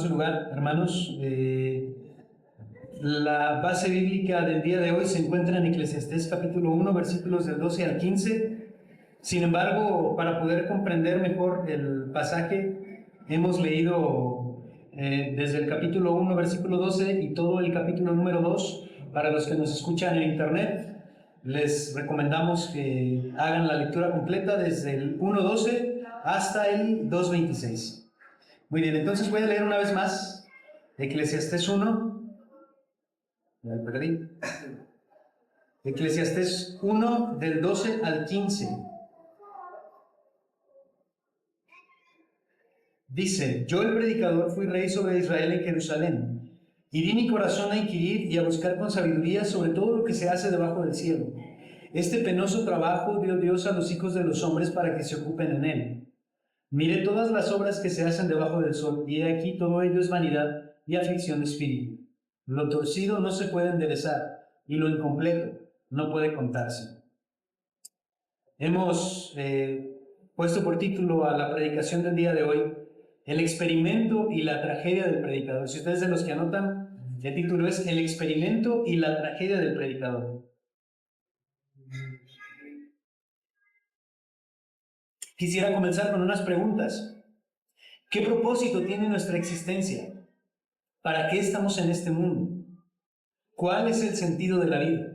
su lugar, hermanos. La base bíblica del día de hoy se encuentra en Eclesiastés capítulo 1, versículos del 12 al 15. Sin embargo, para poder comprender mejor el pasaje, hemos leído desde el capítulo 1, versículo 12 y todo el capítulo número 2. Para los que nos escuchan en internet, les recomendamos que hagan la lectura completa desde el 1.12 hasta el 2.26. Muy bien, entonces voy a leer una vez más Eclesiastés 1. Ya me perdí. Eclesiastés 1 del 12 al 15. Dice: Yo, el predicador, fui rey sobre Israel en Jerusalén, y di mi corazón a inquirir y a buscar con sabiduría sobre todo lo que se hace debajo del cielo. Este penoso trabajo dio Dios a los hijos de los hombres para que se ocupen en él. Miré todas las obras que se hacen debajo del sol, y he aquí todo ello es vanidad y aflicción de espíritu. Lo torcido no se puede enderezar, y lo incompleto no puede contarse. Hemos puesto por título a la predicación del día de hoy: el experimento y la tragedia del predicador. Si ustedes de los que anotan, el título es El experimento y la tragedia del predicador. Quisiera comenzar con unas preguntas. ¿Qué propósito tiene nuestra existencia? ¿Para qué estamos en este mundo? ¿Cuál es el sentido de la vida?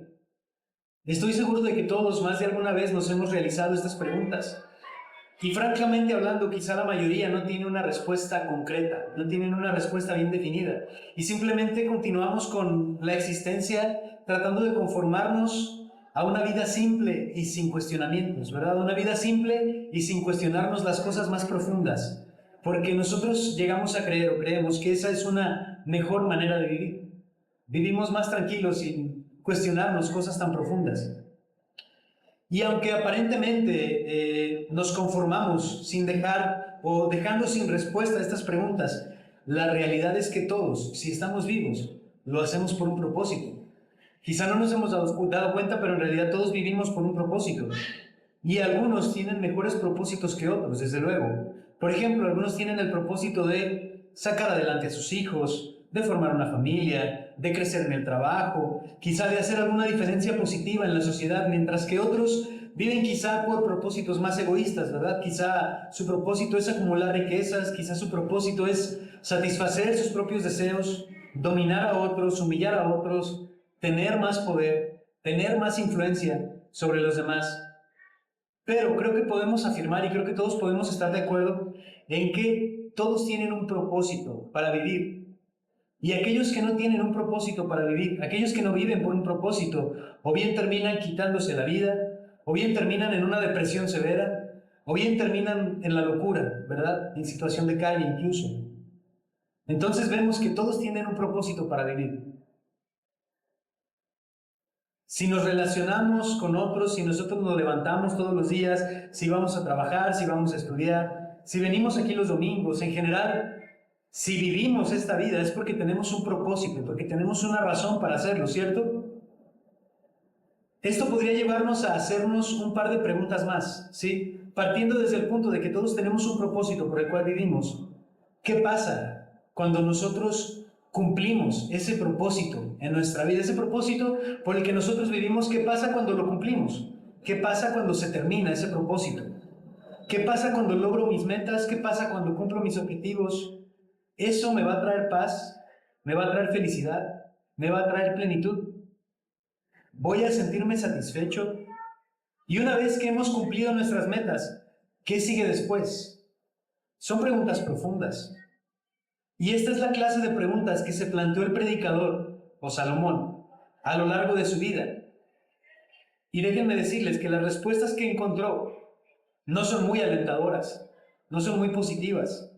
Estoy seguro de que todos más de alguna vez nos hemos realizado estas preguntas. Y francamente hablando, quizá la mayoría no tiene una respuesta concreta, no tienen una respuesta bien definida. Y simplemente continuamos con la existencia tratando de conformarnos a una vida simple y sin cuestionamientos, ¿verdad? Una vida simple y sin cuestionarnos las cosas más profundas. Porque nosotros llegamos a creer o creemos que esa es una mejor manera de vivir. Vivimos más tranquilos sin cuestionarnos cosas tan profundas. Y aunque aparentemente nos conformamos sin dejar o dejando sin respuesta a estas preguntas, la realidad es que todos, si estamos vivos, lo hacemos por un propósito. Quizá no nos hemos dado cuenta, pero en realidad todos vivimos por un propósito. Y algunos tienen mejores propósitos que otros, desde luego. Por ejemplo, algunos tienen el propósito de sacar adelante a sus hijos, de formar una familia, de crecer en el trabajo, quizá de hacer alguna diferencia positiva en la sociedad, mientras que otros viven quizá por propósitos más egoístas, ¿verdad? Quizá su propósito es acumular riquezas, quizá su propósito es satisfacer sus propios deseos, dominar a otros, humillar a otros, tener más poder, tener más influencia sobre los demás. Pero creo que podemos afirmar, y creo que todos podemos estar de acuerdo, en que todos tienen un propósito para vivir. Y aquellos que no tienen un propósito para vivir, aquellos que no viven por un propósito, o bien terminan quitándose la vida, o bien terminan en una depresión severa, o bien terminan en la locura, ¿verdad? En situación de calle incluso. Entonces vemos que todos tienen un propósito para vivir. Si nos relacionamos con otros, si nosotros nos levantamos todos los días, si vamos a trabajar, si vamos a estudiar, si venimos aquí los domingos, en general, si vivimos esta vida es porque tenemos un propósito, porque tenemos una razón para hacerlo, ¿cierto? Esto podría llevarnos a hacernos un par de preguntas más, ¿sí? Partiendo desde el punto de que todos tenemos un propósito por el cual vivimos. ¿Qué pasa cuando nosotros cumplimos ese propósito en nuestra vida? Ese propósito por el que nosotros vivimos, ¿qué pasa cuando lo cumplimos? ¿Qué pasa cuando se termina ese propósito? ¿Qué pasa cuando logro mis metas? ¿Qué pasa cuando cumplo mis objetivos? ¿Eso me va a traer paz? ¿Me va a traer felicidad? ¿Me va a traer plenitud? ¿Voy a sentirme satisfecho? Y una vez que hemos cumplido nuestras metas, ¿qué sigue después? Son preguntas profundas. Y esta es la clase de preguntas que se planteó el predicador, o Salomón, a lo largo de su vida. Y déjenme decirles que las respuestas que encontró no son muy alentadoras, no son muy positivas.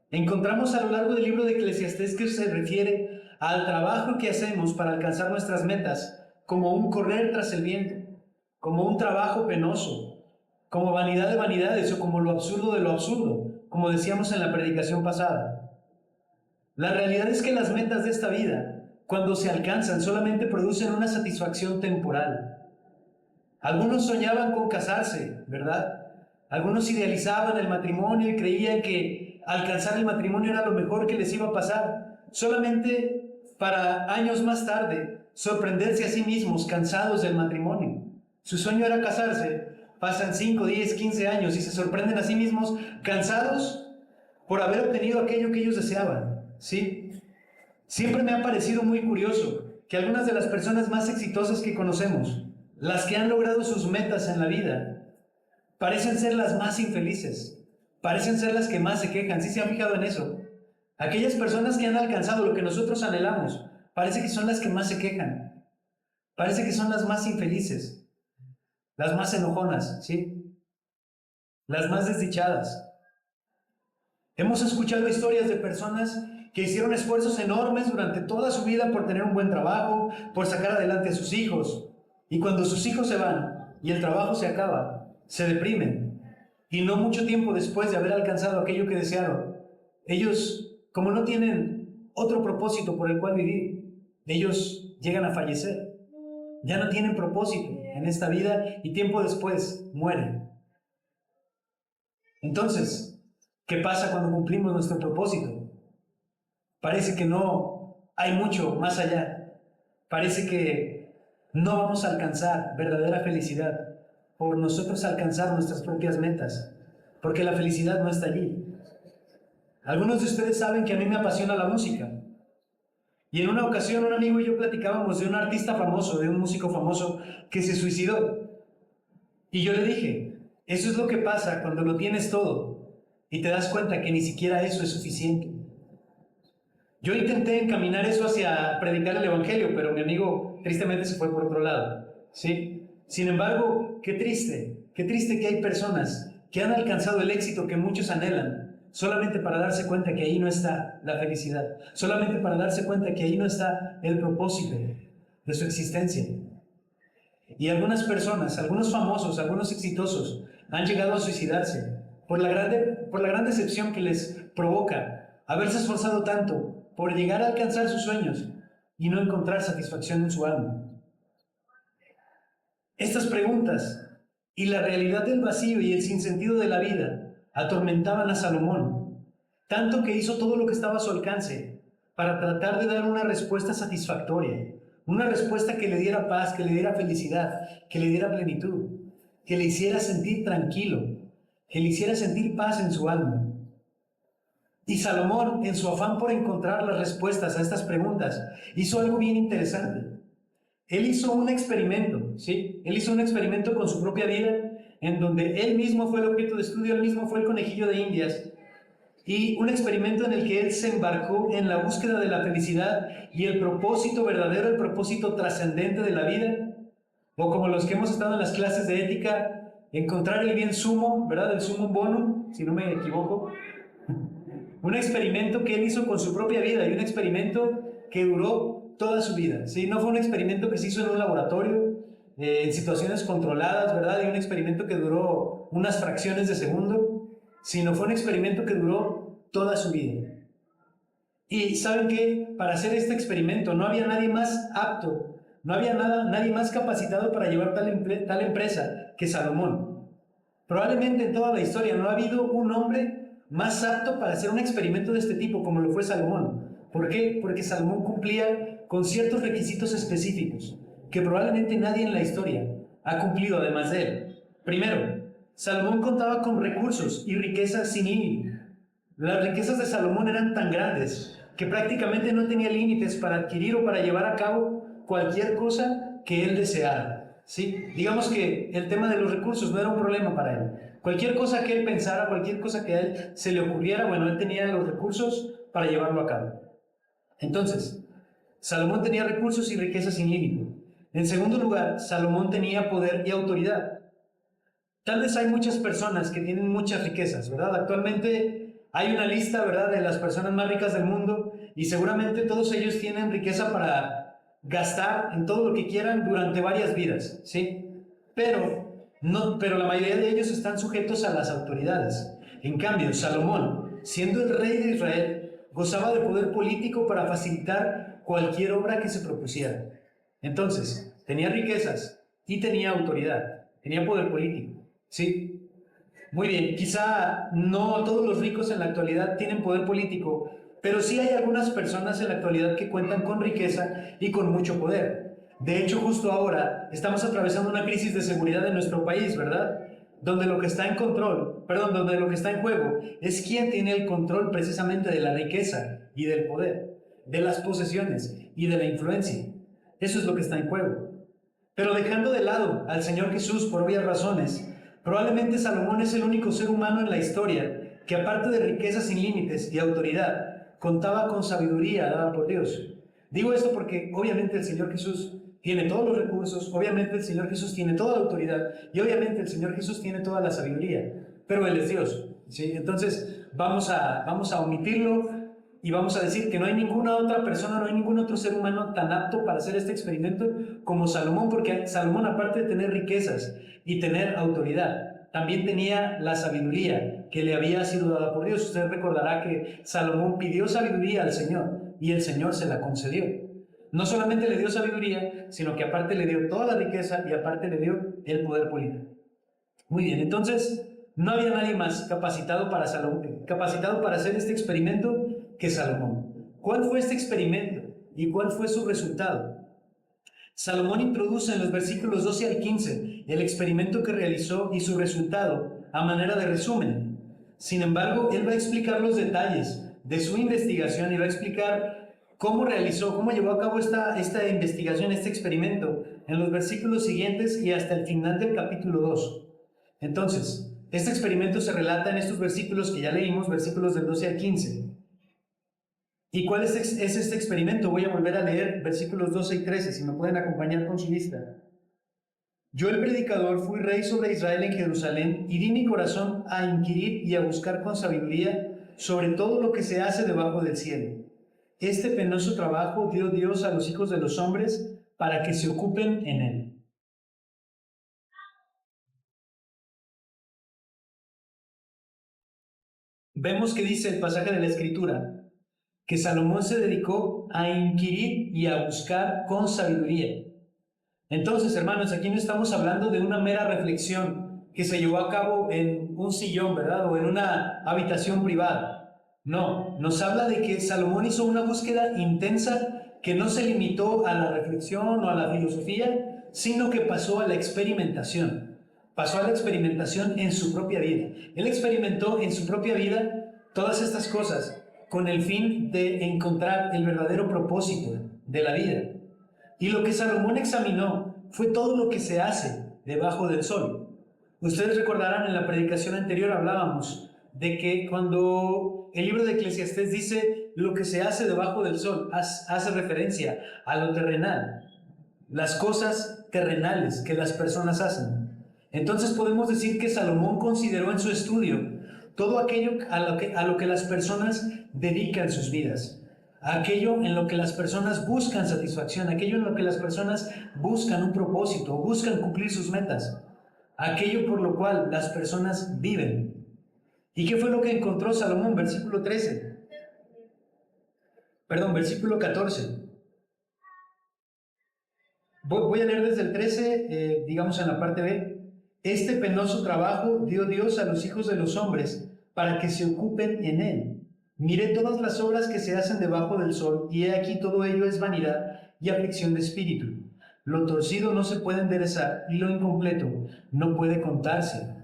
Encontramos a lo largo del libro de Eclesiastés que se refiere al trabajo que hacemos para alcanzar nuestras metas como un correr tras el viento, como un trabajo penoso, como vanidad de vanidades o como lo absurdo de lo absurdo, como decíamos en la predicación pasada. La realidad es que las metas de esta vida, cuando se alcanzan, solamente producen una satisfacción temporal. Algunos soñaban con casarse, ¿verdad? Algunos idealizaban el matrimonio y creían que alcanzar el matrimonio era lo mejor que les iba a pasar, solamente para años más tarde sorprenderse a sí mismos cansados del matrimonio. Su sueño era casarse, pasan 5, 10, 15 años y se sorprenden a sí mismos cansados por haber obtenido aquello que ellos deseaban, ¿sí? Siempre me ha parecido muy curioso que algunas de las personas más exitosas que conocemos, las que han logrado sus metas en la vida, parecen ser las más infelices, parecen ser las que más se quejan. ¿Sí se han fijado en eso? Aquellas personas que han alcanzado lo que nosotros anhelamos, parece que son las que más se quejan, parece que son las más infelices, las más enojonas, ¿sí? Las más desdichadas. Hemos escuchado historias de personas que hicieron esfuerzos enormes durante toda su vida por tener un buen trabajo, por sacar adelante a sus hijos. Y cuando sus hijos se van y el trabajo se acaba, se deprimen. Y no mucho tiempo después de haber alcanzado aquello que desearon, ellos, como no tienen otro propósito por el cual vivir, ellos llegan a fallecer. Ya no tienen propósito en esta vida y tiempo después mueren. Entonces, ¿qué pasa cuando cumplimos nuestro propósito? Parece que no hay mucho más allá. Parece que no vamos a alcanzar verdadera felicidad por nosotros alcanzar nuestras propias metas, porque la felicidad no está allí. Algunos de ustedes saben que a mí me apasiona la música. Y en una ocasión un amigo y yo platicábamos de un artista famoso, de un músico famoso que se suicidó. Y yo le dije, eso es lo que pasa cuando lo tienes todo y te das cuenta que ni siquiera eso es suficiente. Yo intenté encaminar eso hacia predicar el evangelio, pero mi amigo tristemente se fue por otro lado, ¿sí? Sin embargo, qué triste que hay personas que han alcanzado el éxito que muchos anhelan, solamente para darse cuenta que ahí no está la felicidad, solamente para darse cuenta que ahí no está el propósito de su existencia. Y algunas personas, algunos famosos, algunos exitosos, han llegado a suicidarse por la gran decepción que les provoca haberse esforzado tanto por llegar a alcanzar sus sueños y no encontrar satisfacción en su alma. Estas preguntas y la realidad del vacío y el sinsentido de la vida atormentaban a Salomón, tanto que hizo todo lo que estaba a su alcance para tratar de dar una respuesta satisfactoria, una respuesta que le diera paz, que le diera felicidad, que le diera plenitud, que le hiciera sentir tranquilo, que le hiciera sentir paz en su alma. Y Salomón, en su afán por encontrar las respuestas a estas preguntas, hizo algo bien interesante. Él hizo un experimento, ¿sí? Él hizo un experimento con su propia vida, en donde él mismo fue el objeto de estudio, él mismo fue el conejillo de Indias, y un experimento en el que él se embarcó en la búsqueda de la felicidad y el propósito verdadero, el propósito trascendente de la vida, o como los que hemos estado en las clases de ética, encontrar el bien sumo, ¿verdad? El sumum bonum, si no me equivoco. Un experimento que él hizo con su propia vida y un experimento que duró toda su vida, ¿sí? No fue un experimento que se hizo en un laboratorio, en situaciones controladas, ¿verdad? Y un experimento que duró unas fracciones de segundo, sino fue un experimento que duró toda su vida. Y ¿saben qué? Para hacer este experimento no había nadie más apto, no había nadie más capacitado para llevar tal empresa que Salomón. Probablemente en toda la historia no ha habido un hombre más apto para hacer un experimento de este tipo como lo fue Salomón. ¿Por qué? Porque Salomón cumplía con ciertos requisitos específicos que probablemente nadie en la historia ha cumplido además de él. Primero, Salomón contaba con recursos y riquezas sin límite. Las riquezas de Salomón eran tan grandes que prácticamente no tenía límites para adquirir o para llevar a cabo cualquier cosa que él deseara, ¿sí? Digamos que el tema de los recursos no era un problema para él. Cualquier cosa que él pensara, cualquier cosa que a él se le ocurriera, bueno, él tenía los recursos para llevarlo a cabo. Entonces, Salomón tenía recursos y riquezas sin límite. En segundo lugar, Salomón tenía poder y autoridad. Tal vez hay muchas personas que tienen muchas riquezas, ¿verdad? Actualmente hay una lista, ¿verdad?, de las personas más ricas del mundo y seguramente todos ellos tienen riqueza para gastar en todo lo que quieran durante varias vidas, ¿sí? Pero la mayoría de ellos están sujetos a las autoridades. En cambio, Salomón, siendo el rey de Israel, gozaba de poder político para facilitar cualquier obra que se propusiera. Entonces, tenía riquezas y tenía autoridad, tenía poder político, ¿sí? Muy bien, quizá no todos los ricos en la actualidad tienen poder político, pero sí hay algunas personas en la actualidad que cuentan con riqueza y con mucho poder. De hecho, justo ahora estamos atravesando una crisis de seguridad en nuestro país, ¿verdad? Donde lo que está en control, perdón, donde lo que está en juego es quién tiene el control precisamente de la riqueza y del poder, de las posesiones y de la influencia. Eso es lo que está en juego. Pero dejando de lado al Señor Jesús por obvias razones, probablemente Salomón es el único ser humano en la historia que, aparte de riquezas sin límites y autoridad, contaba con sabiduría dada por Dios. Digo esto porque obviamente el Señor Jesús tiene todos los recursos, obviamente el Señor Jesús tiene toda la autoridad y obviamente el Señor Jesús tiene toda la sabiduría, pero Él es Dios, ¿sí? Entonces vamos a omitirlo y vamos a decir que no hay ninguna otra persona, no hay ningún otro ser humano tan apto para hacer este experimento como Salomón, porque Salomón, aparte de tener riquezas y tener autoridad, también tenía la sabiduría que le había sido dada por Dios. Usted recordará que Salomón pidió sabiduría al Señor y el Señor se la concedió. No solamente le dio sabiduría, sino que aparte le dio toda la riqueza y aparte le dio el poder político. Muy bien, entonces no había nadie más capacitado para hacer este experimento que Salomón. ¿Cuál fue este experimento y cuál fue su resultado? Salomón introduce en los versículos 12 al 15 el experimento que realizó y su resultado a manera de resumen. Sin embargo, él va a explicar los detalles de su investigación y va a explicar cómo llevó a cabo esta investigación, este experimento, en los versículos siguientes y hasta el final del capítulo 2. Entonces, este experimento se relata en estos versículos que ya leímos, versículos del 12 al 15. ¿Y cuál es este experimento? Voy a volver a leer versículos 12 y 13, si me pueden acompañar con su lista. Yo, el predicador, fui rey sobre Israel en Jerusalén y di mi corazón a inquirir y a buscar con sabiduría sobre todo lo que se hace debajo del cielo. Este penoso trabajo dio Dios a los hijos de los hombres para que se ocupen en él. Vemos que dice el pasaje de la Escritura que Salomón se dedicó a inquirir y a buscar con sabiduría. Entonces, hermanos, aquí no estamos hablando de una mera reflexión que se llevó a cabo en un sillón, ¿verdad? O en una habitación privada. No, nos habla de que Salomón hizo una búsqueda intensa que no se limitó a la reflexión o a la filosofía, sino que pasó a la experimentación. Pasó a la experimentación en su propia vida. Él experimentó en su propia vida todas estas cosas con el fin de encontrar el verdadero propósito de la vida. Y lo que Salomón examinó fue todo lo que se hace debajo del sol. Ustedes recordarán, en la predicación anterior hablábamos de que cuando el libro de Eclesiastés dice lo que se hace debajo del sol, hace referencia a lo terrenal, las cosas terrenales que las personas hacen. Entonces podemos decir que Salomón consideró en su estudio todo aquello a lo que las personas dedican sus vidas, aquello en lo que las personas buscan satisfacción, aquello en lo que las personas buscan un propósito, buscan cumplir sus metas, aquello por lo cual las personas viven. ¿Y qué fue lo que encontró Salomón? Versículo 14. Voy a leer desde el 13, digamos en la parte B. Este penoso trabajo dio Dios a los hijos de los hombres para que se ocupen en él. Miré todas las obras que se hacen debajo del sol, y he aquí todo ello es vanidad y aflicción de espíritu. Lo torcido no se puede enderezar, y lo incompleto no puede contarse.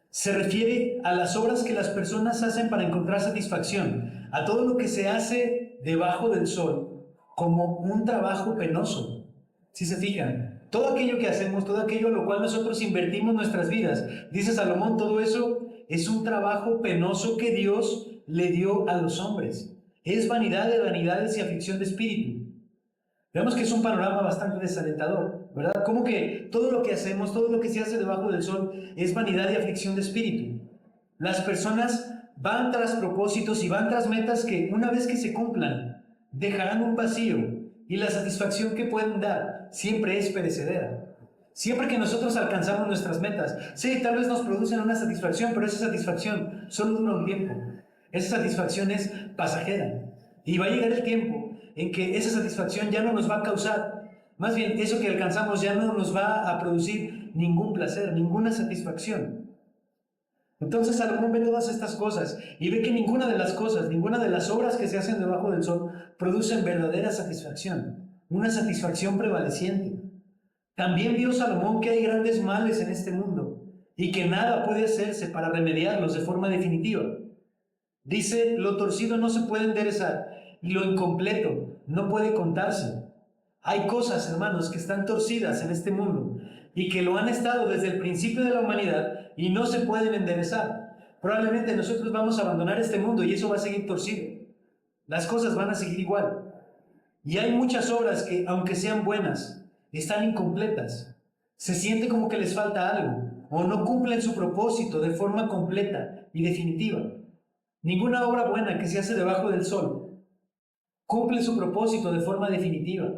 Se refiere a las obras que las personas hacen para encontrar satisfacción, a todo lo que se hace debajo del sol como un trabajo penoso. Si se fijan, todo aquello que hacemos, todo aquello a lo cual nosotros invertimos nuestras vidas, dice Salomón, todo eso es un trabajo penoso que Dios le dio a los hombres. Es vanidad de vanidades y aflicción de espíritu. Vemos que es un panorama bastante desalentador, ¿verdad? Como que todo lo que hacemos, todo lo que se hace debajo del sol es vanidad y aflicción de espíritu. Las personas van tras propósitos y van tras metas que, una vez que se cumplan, dejarán un vacío, y la satisfacción que pueden dar siempre es perecedera. Siempre que nosotros alcanzamos nuestras metas, sí, tal vez nos producen una satisfacción, pero esa satisfacción solo dura un tiempo. Esa satisfacción es pasajera. Y va a llegar el tiempo en que esa satisfacción ya no nos va a causar, más bien eso que alcanzamos ya no nos va a producir ningún placer, ninguna satisfacción. Entonces Salomón ve todas estas cosas y ve que ninguna de las cosas, ninguna de las obras que se hacen debajo del sol producen verdadera satisfacción, una satisfacción prevaleciente. También vio Salomón que hay grandes males en este mundo y que nada puede hacerse para remediarlos de forma definitiva. Dice, lo torcido no se puede enderezar y lo incompleto no puede contarse. Hay cosas, hermanos, que están torcidas en este mundo y que lo han estado desde el principio de la humanidad y no se pueden enderezar. Probablemente nosotros vamos a abandonar este mundo y eso va a seguir torcido. Las cosas van a seguir igual. Y hay muchas obras que, aunque sean buenas, están incompletas. Se siente como que les falta algo o no cumplen su propósito de forma completa y definitiva. Ninguna obra buena que se hace debajo del sol cumple su propósito de forma definitiva.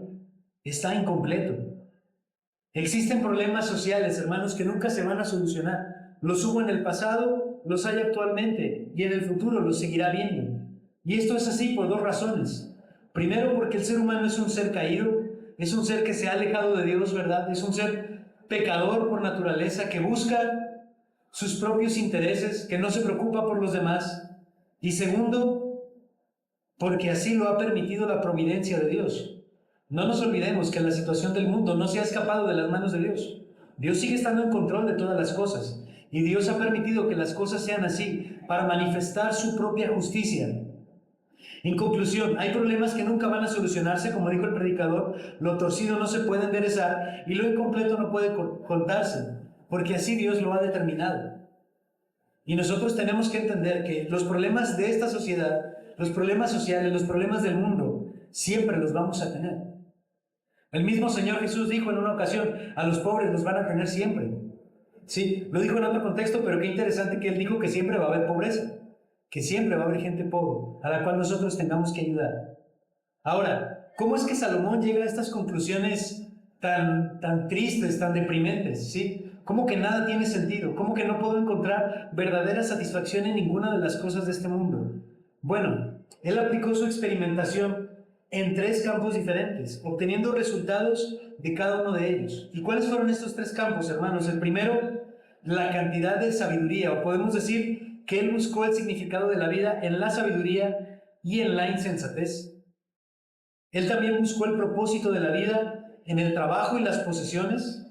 Está incompleto. Existen problemas sociales, hermanos, que nunca se van a solucionar. Los hubo en el pasado, los hay actualmente y en el futuro los seguirá viendo. Y esto es así por dos razones. Primero, porque el ser humano es un ser caído, es un ser que se ha alejado de Dios, ¿verdad? Es un ser pecador por naturaleza, que busca sus propios intereses, que no se preocupa por los demás. Y segundo, porque así lo ha permitido la providencia de Dios. No nos olvidemos que la situación del mundo no se ha escapado de las manos de Dios. Dios sigue estando en control de todas las cosas. Y Dios ha permitido que las cosas sean así para manifestar su propia justicia. En conclusión, hay problemas que nunca van a solucionarse, como dijo el predicador, lo torcido no se puede enderezar y lo incompleto no puede contarse, porque así Dios lo ha determinado. Y nosotros tenemos que entender que los problemas de esta sociedad, los problemas sociales, los problemas del mundo, siempre los vamos a tener. El mismo Señor Jesús dijo en una ocasión, a los pobres los van a tener siempre. Sí, lo dijo en otro contexto, pero qué interesante que Él dijo que siempre va a haber pobreza, que siempre va a haber gente pobre, a la cual nosotros tengamos que ayudar. Ahora, ¿cómo es que Salomón llega a estas conclusiones tan tristes, tan deprimentes? ¿Sí? ¿Cómo que nada tiene sentido? ¿Cómo que no puedo encontrar verdadera satisfacción en ninguna de las cosas de este mundo? Bueno, él aplicó su experimentación en tres campos diferentes, obteniendo resultados de cada uno de ellos. ¿Y cuáles fueron estos tres campos, hermanos? El primero, la cantidad de sabiduría, o podemos decir que él buscó el significado de la vida en la sabiduría y en la insensatez. Él también buscó el propósito de la vida en el trabajo y las posesiones,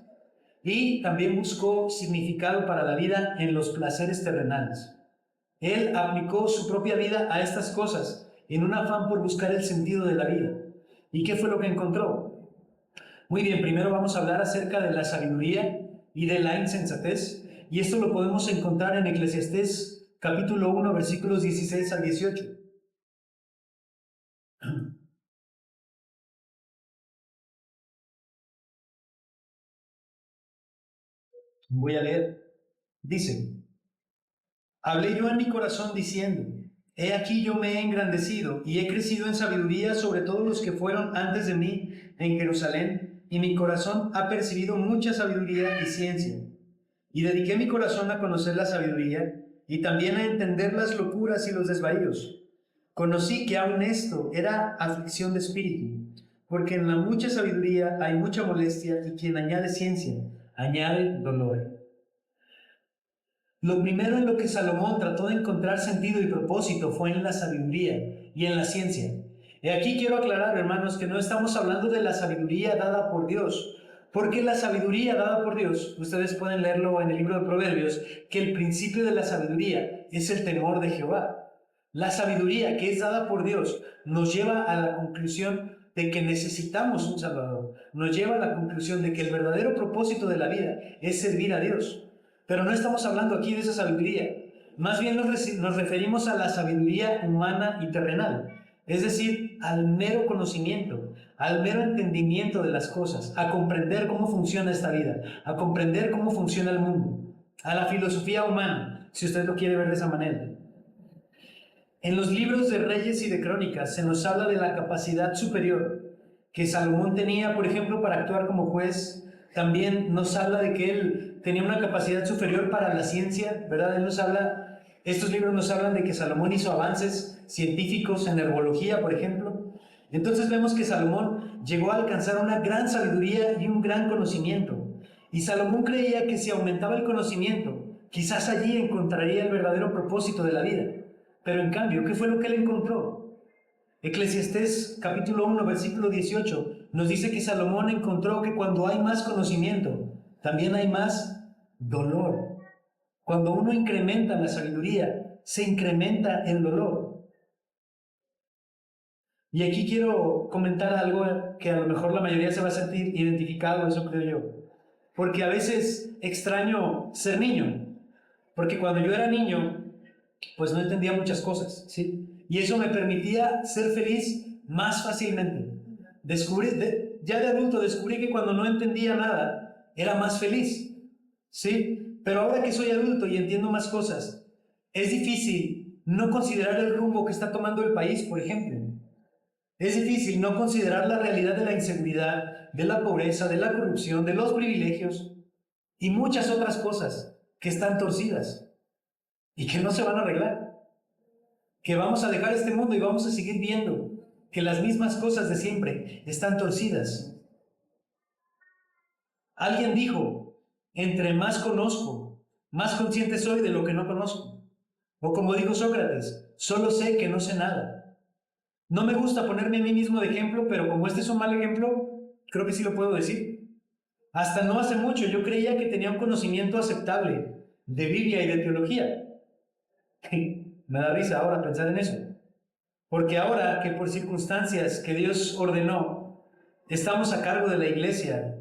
y también buscó significado para la vida en los placeres terrenales. Él aplicó su propia vida a estas cosas en un afán por buscar el sentido de la vida. ¿Y qué fue lo que encontró? Muy bien, primero vamos a hablar acerca de la sabiduría y de la insensatez, y esto lo podemos encontrar en Eclesiastés capítulo 1, versículos 16 al 18. Voy a leer. Dice, hablé yo en mi corazón diciendo, he aquí yo me he engrandecido y he crecido en sabiduría sobre todos los que fueron antes de mí en Jerusalén, y mi corazón ha percibido mucha sabiduría y ciencia. Y dediqué mi corazón a conocer la sabiduría y también a entender las locuras y los desvaríos. Conocí que aun esto era aflicción de espíritu, porque en la mucha sabiduría hay mucha molestia y quien añade ciencia, añade dolor. Lo primero en lo que Salomón trató de encontrar sentido y propósito fue en la sabiduría y en la ciencia. Y aquí quiero aclarar, hermanos, que no estamos hablando de la sabiduría dada por Dios, porque la sabiduría dada por Dios, ustedes pueden leerlo en el libro de Proverbios, que el principio de la sabiduría es el temor de Jehová. La sabiduría que es dada por Dios nos lleva a la conclusión de que necesitamos un Salvador, nos lleva a la conclusión de que el verdadero propósito de la vida es servir a Dios. Pero no estamos hablando aquí de esa sabiduría, más bien nos referimos a la sabiduría humana y terrenal, es decir, al mero conocimiento, al mero entendimiento de las cosas, a comprender cómo funciona esta vida, a comprender cómo funciona el mundo, a la filosofía humana, si usted lo quiere ver de esa manera. En los libros de Reyes y de Crónicas se nos habla de la capacidad superior que Salomón tenía, por ejemplo, para actuar como juez. También nos habla de que él tenía una capacidad superior para la ciencia, ¿verdad? Estos libros nos hablan de que Salomón hizo avances científicos en herbología, por ejemplo. Entonces vemos que Salomón llegó a alcanzar una gran sabiduría y un gran conocimiento. Y Salomón creía que si aumentaba el conocimiento, Quizás allí encontraría el verdadero propósito de la vida. Pero en cambio, ¿qué fue lo que él encontró? Eclesiastés capítulo 1, versículo 18 nos dice que Salomón encontró que cuando hay más conocimiento, también hay más dolor. Cuando uno incrementa la sabiduría, se incrementa el dolor. Y aquí quiero comentar algo que a lo mejor la mayoría se va a sentir identificado, eso creo yo. Porque a veces extraño ser niño. Porque cuando yo era niño, pues no entendía muchas cosas, ¿sí? Y eso me permitía ser feliz más fácilmente. Ya de adulto descubrí que cuando no entendía nada, era más feliz, ¿sí? Pero ahora que soy adulto y entiendo más cosas, es difícil no considerar el rumbo que está tomando el país, por ejemplo. Es difícil no considerar la realidad de la inseguridad, de la pobreza, de la corrupción, de los privilegios y muchas otras cosas que están torcidas y que no se van a arreglar. Que vamos a dejar este mundo y vamos a seguir viendo que las mismas cosas de siempre están torcidas. Alguien dijo, entre más conozco, más consciente soy de lo que no conozco. O como dijo Sócrates, solo sé que no sé nada. No me gusta ponerme a mí mismo de ejemplo, pero como este es un mal ejemplo, creo que sí lo puedo decir. Hasta no hace mucho yo creía que tenía un conocimiento aceptable de Biblia y de teología. Me da risa ahora pensar en eso. Porque ahora que por circunstancias que Dios ordenó, estamos a cargo de la iglesia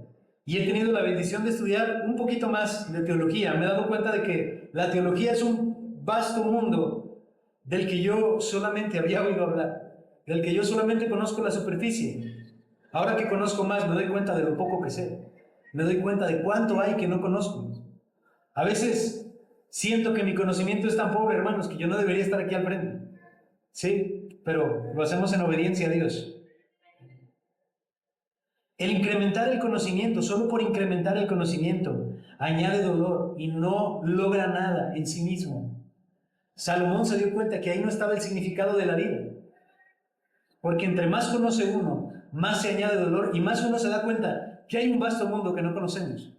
y he tenido la bendición de estudiar un poquito más de teología, me he dado cuenta de que la teología es un vasto mundo del que yo solamente había oído hablar, del que yo solamente conozco la superficie. Ahora que conozco más, me doy cuenta de lo poco que sé. Me doy cuenta de cuánto hay que no conozco. A veces siento que mi conocimiento es tan pobre, hermanos, que yo no debería estar aquí al frente. Sí, pero lo hacemos en obediencia a Dios. El incrementar el conocimiento, solo por incrementar el conocimiento, añade dolor y no logra nada en sí mismo. Salomón se dio cuenta que ahí no estaba el significado de la vida. Porque entre más conoce uno, más se añade dolor y más uno se da cuenta que hay un vasto mundo que no conocemos.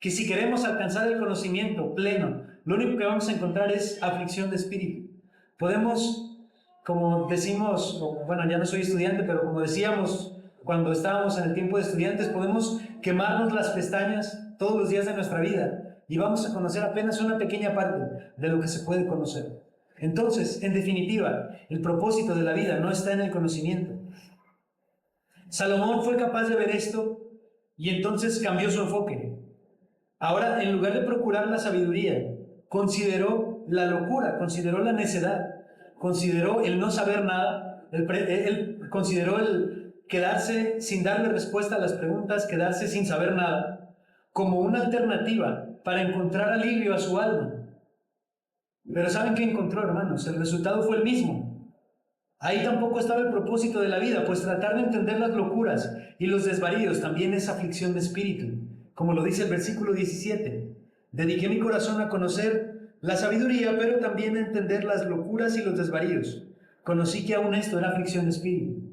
Que si queremos alcanzar el conocimiento pleno, lo único que vamos a encontrar es aflicción de espíritu. Podemos, como decimos, bueno, ya no soy estudiante, pero como decíamos cuando estábamos en el tiempo de estudiantes, podemos quemarnos las pestañas todos los días de nuestra vida y vamos a conocer apenas una pequeña parte de lo que se puede conocer. Entonces, en definitiva, el propósito de la vida no está en el conocimiento. Salomón fue capaz de ver esto y entonces cambió su enfoque. Ahora, en lugar de procurar la sabiduría, consideró la locura, consideró la necedad, consideró el no saber nada, él consideró el quedarse sin darle respuesta a las preguntas, quedarse sin saber nada, como una alternativa para encontrar alivio a su alma. Pero ¿saben qué encontró, hermanos? El resultado fue el mismo. Ahí tampoco estaba el propósito de la vida, pues tratar de entender las locuras y los desvaríos también es aflicción de espíritu. Como lo dice el versículo 17, dediqué mi corazón a conocer la sabiduría, pero también a entender las locuras y los desvaríos. Conocí que aún esto era aflicción de espíritu.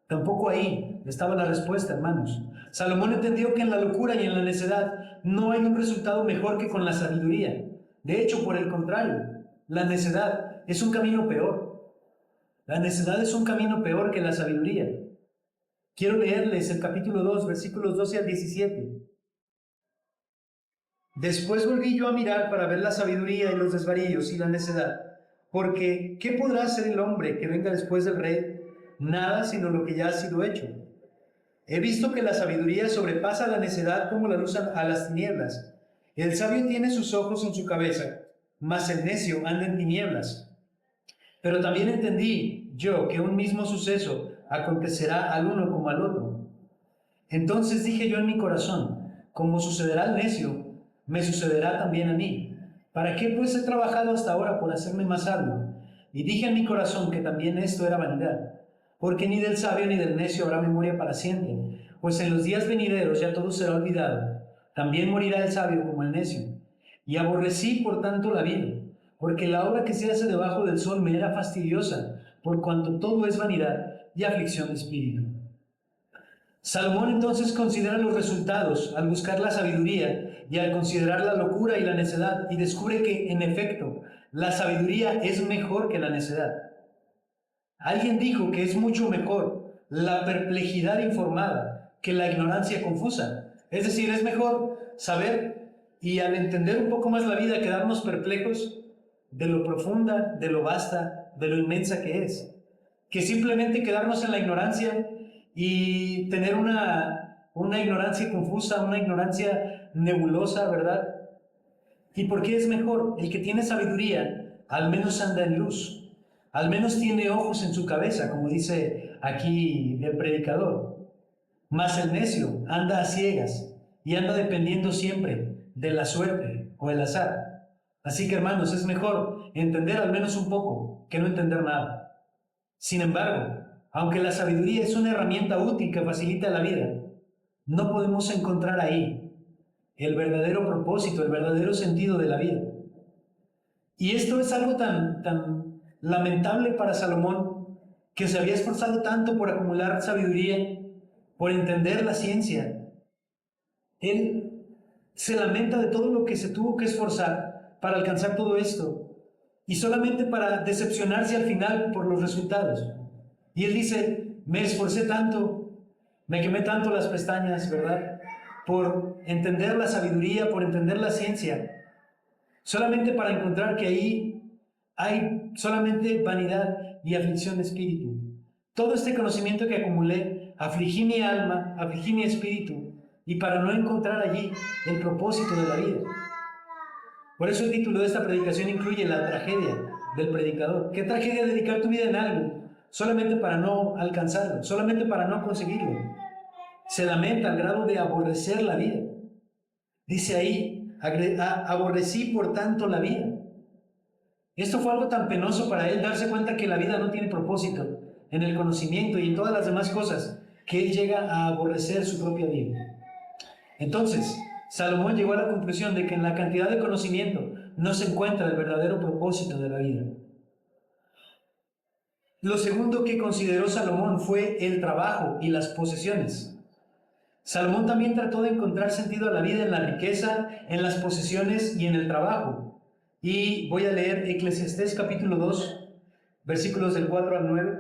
Tampoco ahí estaba la respuesta, hermanos. Salomón entendió que en la locura y en la necedad no hay un resultado mejor que con la sabiduría. De hecho, por el contrario, la necedad es un camino peor. La necedad es un camino peor que la sabiduría. Quiero leerles el capítulo 2, versículos 12 al 17. Después volví yo a mirar para ver la sabiduría y los desvaríos y la necedad, porque ¿qué podrá hacer el hombre que venga después del rey? Nada sino lo que ya ha sido hecho. He visto que la sabiduría sobrepasa la necedad como la luz a las tinieblas. El sabio tiene sus ojos en su cabeza, mas el necio anda en tinieblas. Pero también entendí yo que un mismo suceso acontecerá al uno como al otro. Entonces dije yo en mi corazón, como sucederá al necio, me sucederá también a mí. ¿Para qué pues he trabajado hasta ahora por hacerme más sabio? Y dije en mi corazón que también esto era vanidad, porque ni del sabio ni del necio habrá memoria para siempre, pues en los días venideros ya todo será olvidado. También morirá el sabio como el necio. Y aborrecí por tanto la vida, porque la obra que se hace debajo del sol me era fastidiosa, por cuanto todo es vanidad y aflicción de espíritu. Salomón entonces considera los resultados al buscar la sabiduría y al considerar la locura y la necedad, y descubre que, en efecto, la sabiduría es mejor que la necedad. Alguien dijo que es mucho mejor la perplejidad informada que la ignorancia confusa. Es decir, es mejor saber y al entender un poco más la vida quedarnos perplejos de lo profunda, de lo vasta, de lo inmensa que es, que simplemente quedarnos en la ignorancia y tener una ignorancia confusa, una ignorancia nebulosa, ¿verdad? ¿Y por qué es mejor? El que tiene sabiduría al menos anda en luz, al menos tiene ojos en su cabeza, como dice aquí el predicador. Mas el necio anda a ciegas y anda dependiendo siempre de la suerte o el azar. Así que, hermanos, es mejor entender al menos un poco que no entender nada. Sin embargo, aunque la sabiduría es una herramienta útil que facilita la vida, no podemos encontrar ahí el verdadero propósito, el verdadero sentido de la vida. Y esto es algo tan lamentable para Salomón, que se había esforzado tanto por acumular sabiduría, por entender la ciencia. Él se lamenta de todo lo que se tuvo que esforzar para alcanzar todo esto, y solamente para decepcionarse al final por los resultados. Y él dice, me esforcé tanto, me quemé tanto las pestañas, ¿verdad? Por entender la sabiduría, por entender la ciencia, solamente para encontrar que ahí hay solamente vanidad y aflicción de espíritu. Todo este conocimiento que acumulé, afligí mi alma, afligí mi espíritu, y para no encontrar allí el propósito de la vida. Por eso el título de esta predicación incluye la tragedia del predicador. ¿Qué tragedia dedicar tu vida en algo solamente para no alcanzarlo, solamente para no conseguirlo? Se lamenta al grado de aborrecer la vida. Dice ahí, aborrecí por tanto la vida. Esto fue algo tan penoso para él, darse cuenta que la vida no tiene propósito en el conocimiento y en todas las demás cosas, que él llega a aborrecer su propia vida. Entonces, Salomón llegó a la conclusión de que en la cantidad de conocimiento no se encuentra el verdadero propósito de la vida. Lo segundo que consideró Salomón fue el trabajo y las posesiones. Salomón también trató de encontrar sentido a la vida en la riqueza, en las posesiones y en el trabajo. Y voy a leer Eclesiastés capítulo 2, versículos del 4 al 9.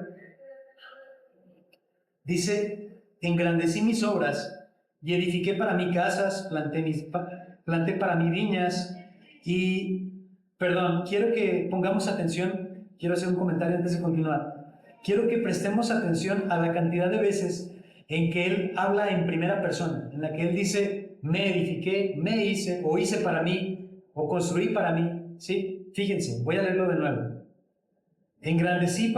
Dice, engrandecí mis obras y edifiqué para mí casas, planté para mí viñas quiero que pongamos atención, quiero hacer un comentario antes de continuar. Quiero que prestemos atención a la cantidad de veces en que él habla en primera persona, en la que él dice, me edifiqué, me hice, o hice para mí, o construí para mí, ¿sí? Fíjense, voy a leerlo de nuevo. Engrandecí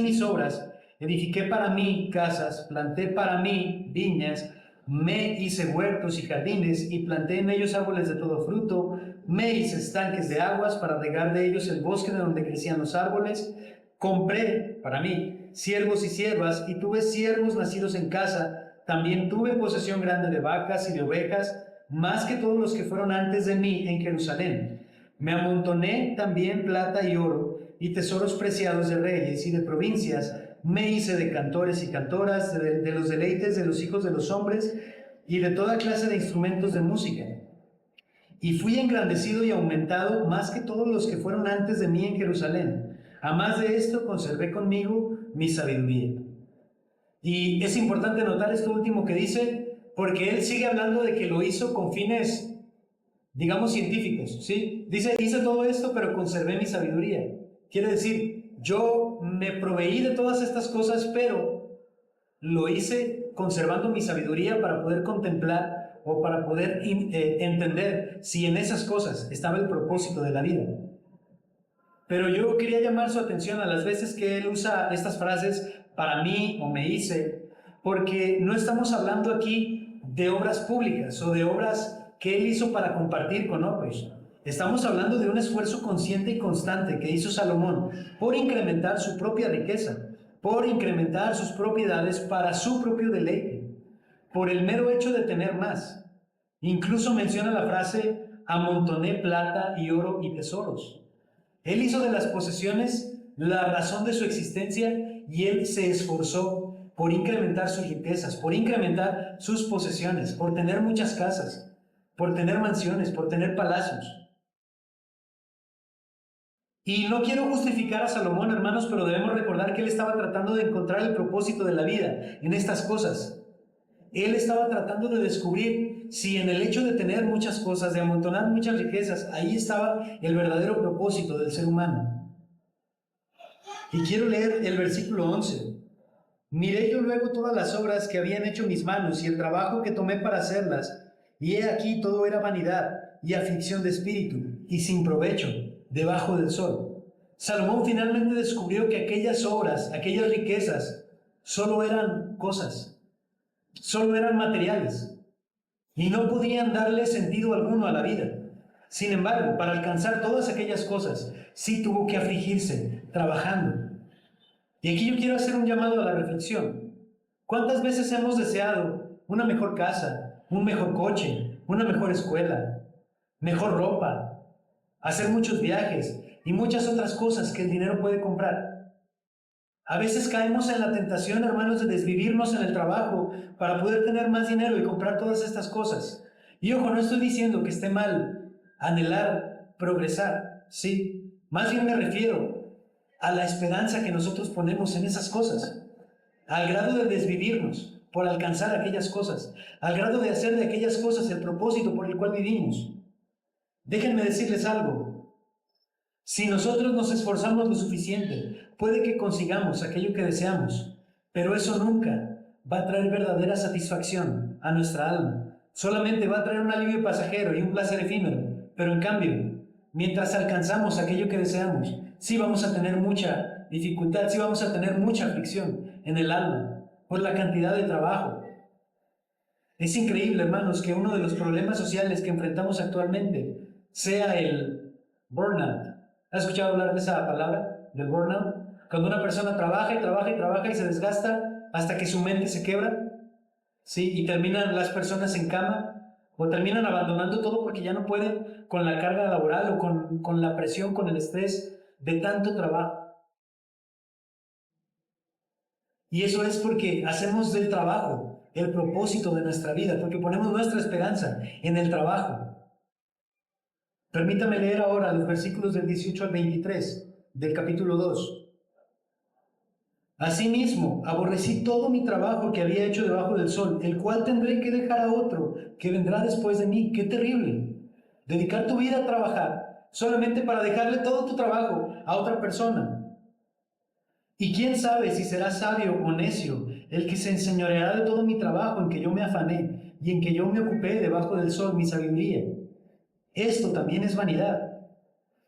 mis obras, edifiqué para mí casas, planté para mí viñas, me hice huertos y jardines y planté en ellos árboles de todo fruto, me hice estanques de aguas para regar de ellos el bosque de donde crecían los árboles, compré para mí siervos y siervas y tuve siervos nacidos en casa, también tuve posesión grande de vacas y de ovejas, más que todos los que fueron antes de mí en Jerusalén. Me amontoné también plata y oro y tesoros preciados de reyes y de provincias. Me hice de cantores y cantoras, de los deleites de los hijos de los hombres y de toda clase de instrumentos de música. Y fui engrandecido y aumentado más que todos los que fueron antes de mí en Jerusalén. A más de esto conservé conmigo mi sabiduría. Y es importante notar esto último que dice, porque él sigue hablando de que lo hizo con fines, digamos, científicos, ¿sí? Dice, hice todo esto, pero conservé mi sabiduría. Quiere decir, yo me proveí de todas estas cosas, pero lo hice conservando mi sabiduría para poder contemplar o para poder entender si en esas cosas estaba el propósito de la vida. Pero yo quería llamar su atención a las veces que él usa estas frases, para mí o me hice, porque no estamos hablando aquí de obras públicas o de obras que él hizo para compartir con otros. Estamos hablando de un esfuerzo consciente y constante que hizo Salomón por incrementar su propia riqueza, por incrementar sus propiedades para su propio deleite, por el mero hecho de tener más. Incluso menciona la frase, amontoné plata y oro y tesoros. Él hizo de las posesiones la razón de su existencia y él se esforzó por incrementar sus riquezas, por incrementar sus posesiones, por tener muchas casas, por tener mansiones, por tener palacios. Y no quiero justificar a Salomón, hermanos, pero debemos recordar que él estaba tratando de encontrar el propósito de la vida en estas cosas. Él estaba tratando de descubrir si en el hecho de tener muchas cosas, de amontonar muchas riquezas, ahí estaba el verdadero propósito del ser humano. Y quiero leer el versículo 11. Miré yo luego todas las obras que habían hecho mis manos y el trabajo que tomé para hacerlas, y he aquí todo era vanidad y aflicción de espíritu, y sin provecho, debajo del sol. Salomón finalmente descubrió que aquellas obras, aquellas riquezas, solo eran cosas, solo eran materiales, y no podían darle sentido alguno a la vida. Sin embargo, para alcanzar todas aquellas cosas, sí tuvo que afligirse, trabajando. Y aquí yo quiero hacer un llamado a la reflexión. ¿Cuántas veces hemos deseado una mejor casa, un mejor coche, una mejor escuela, mejor ropa, hacer muchos viajes y muchas otras cosas que el dinero puede comprar? A veces caemos en la tentación, hermanos, de desvivirnos en el trabajo para poder tener más dinero y comprar todas estas cosas. Y ojo, no estoy diciendo que esté mal anhelar, progresar, sí. Más bien me refiero a la esperanza que nosotros ponemos en esas cosas, al grado de desvivirnos por alcanzar aquellas cosas, al grado de hacer de aquellas cosas el propósito por el cual vivimos. Déjenme decirles algo. Si nosotros nos esforzamos lo suficiente, puede que consigamos aquello que deseamos, pero eso nunca va a traer verdadera satisfacción a nuestra alma. Solamente va a traer un alivio pasajero y un placer efímero, pero en cambio, mientras alcanzamos aquello que deseamos, sí vamos a tener mucha dificultad, sí vamos a tener mucha aflicción en el alma por la cantidad de trabajo. Es increíble, hermanos, que uno de los problemas sociales que enfrentamos actualmente sea el burnout. ¿Has escuchado hablar de esa palabra, del burnout? Cuando una persona trabaja y trabaja y trabaja y se desgasta hasta que su mente se quebra, ¿sí? Y terminan las personas en cama o terminan abandonando todo porque ya no pueden con la carga laboral o con la presión, con el estrés de tanto trabajo. Y eso es porque hacemos del trabajo el propósito de nuestra vida, porque ponemos nuestra esperanza en el trabajo. Permítame leer ahora los versículos del 18 al 23 del capítulo 2. Asimismo, aborrecí todo mi trabajo que había hecho debajo del sol, el cual tendré que dejar a otro que vendrá después de mí. ¡Qué terrible! Dedicar tu vida a trabajar solamente para dejarle todo tu trabajo a otra persona. Y quién sabe si será sabio o necio el que se enseñoreará de todo mi trabajo en que yo me afané y en que yo me ocupé debajo del sol mi sabiduría. Esto también es vanidad.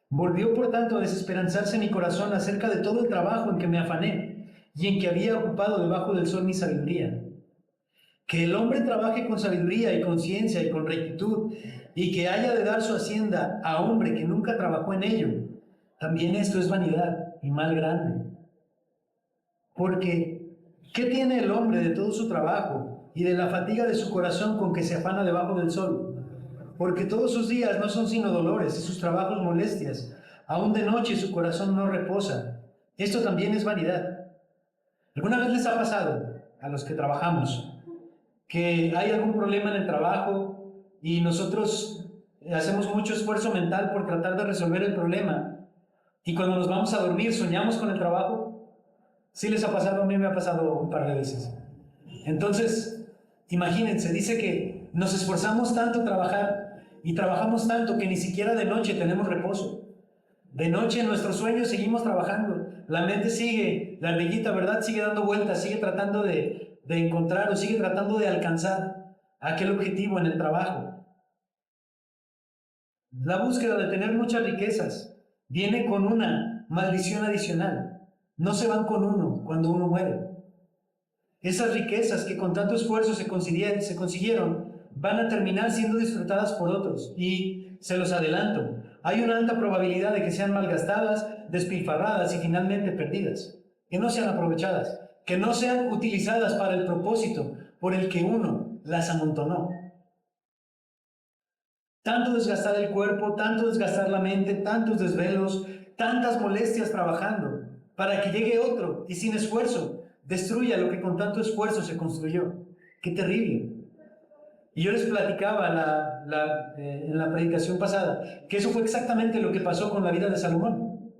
Volvió por tanto a desesperanzarse mi corazón acerca de todo el trabajo en que me afané y en que había ocupado debajo del sol mi sabiduría. Que el hombre trabaje con sabiduría y con ciencia y con rectitud, y que haya de dar su hacienda a hombre que nunca trabajó en ello. También esto es vanidad y mal grande. Porque, ¿qué tiene el hombre de todo su trabajo y de la fatiga de su corazón con que se afana debajo del sol? Porque todos sus días no son sino dolores y sus trabajos molestias. Aún de noche su corazón no reposa. Esto también es vanidad. ¿Alguna vez les ha pasado a los que trabajamos que hay algún problema en el trabajo y nosotros hacemos mucho esfuerzo mental por tratar de resolver el problema y cuando nos vamos a dormir soñamos con el trabajo? Sí les ha pasado, a mí me ha pasado un par de veces. Entonces, imagínense, dice que nos esforzamos tanto en trabajar y trabajamos tanto que ni siquiera de noche tenemos reposo. De noche en nuestros sueños seguimos trabajando. La mente sigue, la ardillita, ¿verdad? Sigue dando vueltas, sigue tratando de encontrar o sigue tratando de alcanzar aquel objetivo en el trabajo. La búsqueda de tener muchas riquezas viene con una maldición adicional. No se van con uno cuando uno muere. Esas riquezas que con tanto esfuerzo se consiguieron van a terminar siendo disfrutadas por otros. Y se los adelanto, hay una alta probabilidad de que sean malgastadas, despilfarradas y finalmente perdidas. Que no sean aprovechadas, que no sean utilizadas para el propósito por el que uno las amontonó. Tanto desgastar el cuerpo, tanto desgastar la mente, tantos desvelos, tantas molestias trabajando, para que llegue otro y sin esfuerzo destruya lo que con tanto esfuerzo se construyó. ¡Qué terrible! Y yo les platicaba en la predicación pasada que eso fue exactamente lo que pasó con la vida de Salomón.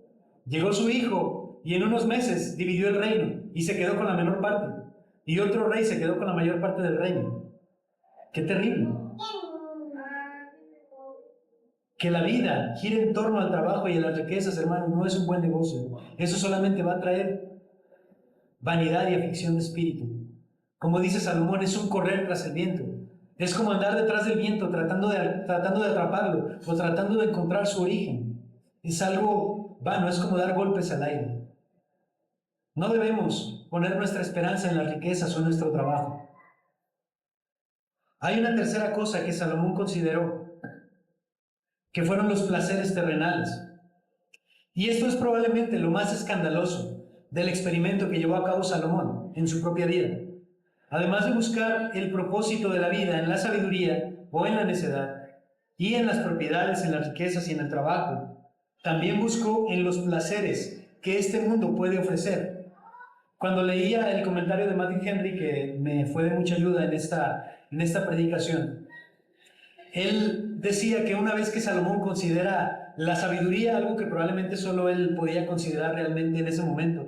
Llegó su hijo y en unos meses dividió el reino y se quedó con la menor parte. Y otro rey se quedó con la mayor parte del reino. ¡Qué terrible! Que la vida gire en torno al trabajo y a las riquezas, hermanos, no es un buen negocio. Eso solamente va a traer vanidad y aflicción de espíritu. Como dice Salomón, es un correr tras el viento. Es como andar detrás del viento tratando de atraparlo o tratando de encontrar su origen. Es algo vano, es como dar golpes al aire. No debemos poner nuestra esperanza en las riquezas o en nuestro trabajo. Hay una tercera cosa que Salomón consideró, que fueron los placeres terrenales. Y esto es probablemente lo más escandaloso del experimento que llevó a cabo Salomón en su propia vida. Además de buscar el propósito de la vida en la sabiduría o en la necedad, y en las propiedades, en las riquezas y en el trabajo, también buscó en los placeres que este mundo puede ofrecer. Cuando leía el comentario de Matthew Henry, que me fue de mucha ayuda en esta predicación, él decía que una vez que Salomón considera la sabiduría algo que probablemente solo él podía considerar realmente en ese momento,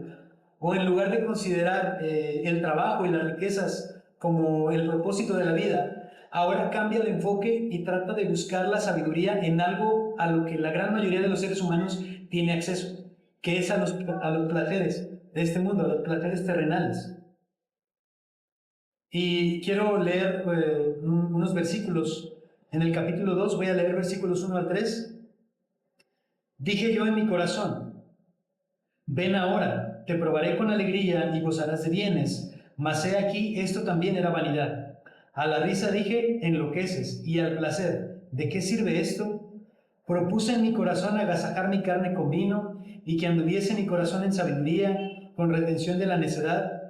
o en lugar de considerar el trabajo y las riquezas como el propósito de la vida, ahora cambia de enfoque y trata de buscar la sabiduría en algo a lo que la gran mayoría de los seres humanos tiene acceso, que es a los placeres de este mundo, a los placeres terrenales. Y quiero leer unos versículos. En el capítulo 2 voy a leer versículos 1 al 3. Dije yo en mi corazón: ven ahora, te probaré con alegría y gozarás de bienes. Mas he aquí, esto también era vanidad. A la risa dije: enloqueces. Y al placer: ¿de qué sirve esto? Propuse en mi corazón agasajar mi carne con vino, y que anduviese mi corazón en sabiduría, con retención de la necedad,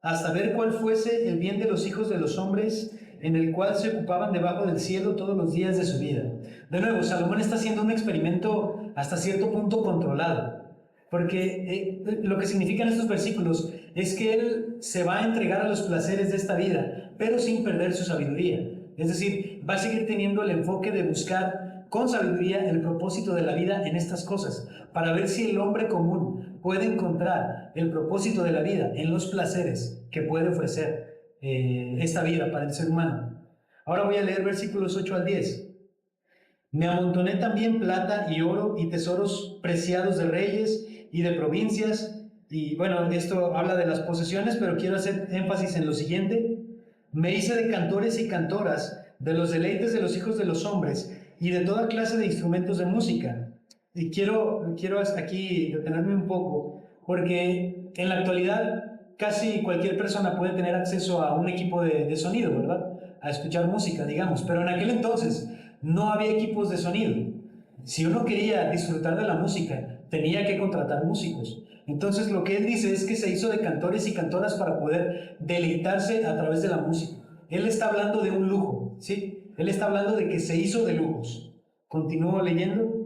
hasta ver cuál fuese el bien de los hijos de los hombres, en el cual se ocupaban debajo del cielo todos los días de su vida. De nuevo, Salomón está haciendo un experimento hasta cierto punto controlado, porque lo que significan estos versículos es que él se va a entregar a los placeres de esta vida, pero sin perder su sabiduría. Es decir, va a seguir teniendo el enfoque de buscar con sabiduría el propósito de la vida en estas cosas, para ver si el hombre común puede encontrar el propósito de la vida en los placeres que puede ofrecer esta vida para el ser humano. Ahora voy a leer versículos 8 al 10. Me amontoné también plata y oro y tesoros preciados de reyes y de provincias. Y bueno, esto habla de las posesiones, pero quiero hacer énfasis en lo siguiente. Me hice de cantores y cantoras, de los deleites de los hijos de los hombres y de toda clase de instrumentos de música. Y quiero aquí detenerme un poco, porque en la actualidad casi cualquier persona puede tener acceso a un equipo de sonido, ¿verdad? A escuchar música, digamos. Pero en aquel entonces no había equipos de sonido. Si uno quería disfrutar de la música, tenía que contratar músicos. Entonces lo que él dice es que se hizo de cantores y cantoras para poder deleitarse a través de la música. Él está hablando de un lujo, ¿sí? Él está hablando de que se hizo de lujos. Continúo leyendo.